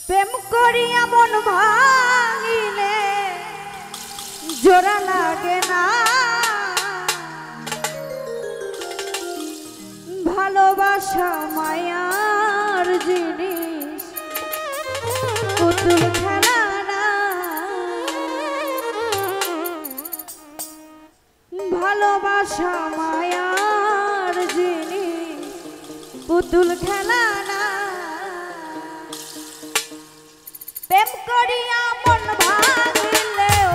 প্রেম করিয়া মন ভাঙিলে জোড়া লাগে না, ভালোবাসা মায়ার জিনিস পুতুল খেলা না, ভালোবাসা মায়ার জিনিস পুতুল খেলা না। প্রেম করিয়া মন ভাঙিলেও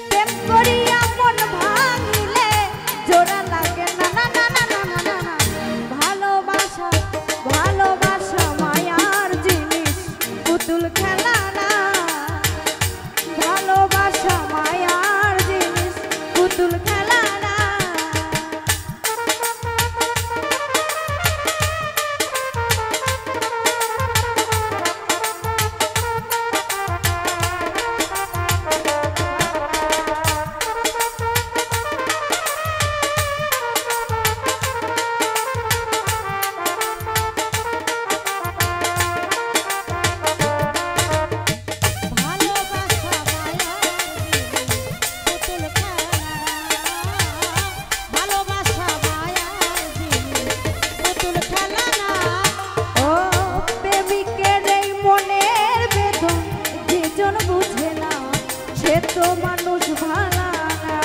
প্রেম করিয়া মন ভাঙিলে জোড়া লাগে না, না না না না না না, ভালোবাসা ভালোবাসা মায়ার জিনিস পুতুল খেলা না, ভালোবাসা মায়ার জিনিস পুতুল খেলা না। তো মানুষ ভালা না,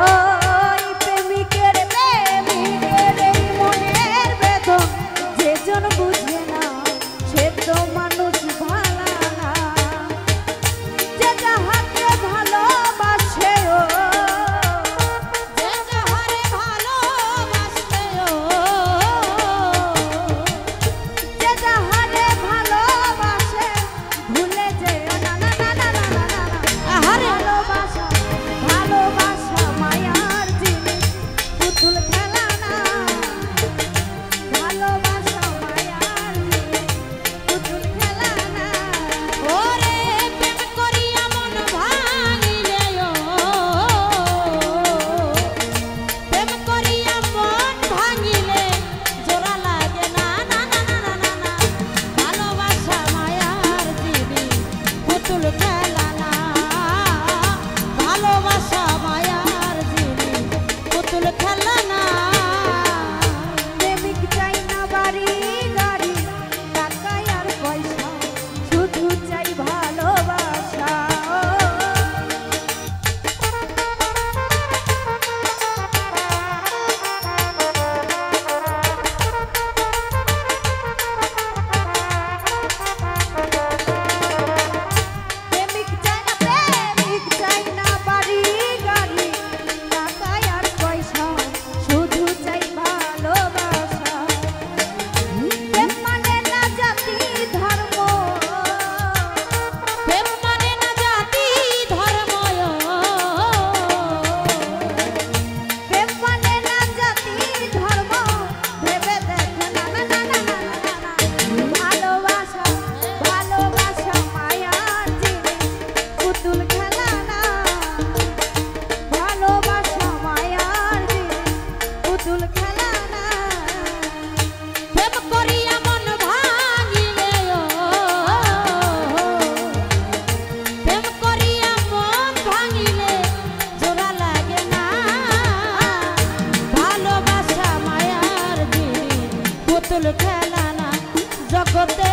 ওই প্রেমিকের প্রেমিকের এই মনের বেদন যেজন বুঝে না সে তো মানুষ ভালা না, যে যাহাকে ভালোবাসে ও পুতুল খেলা না জগতে।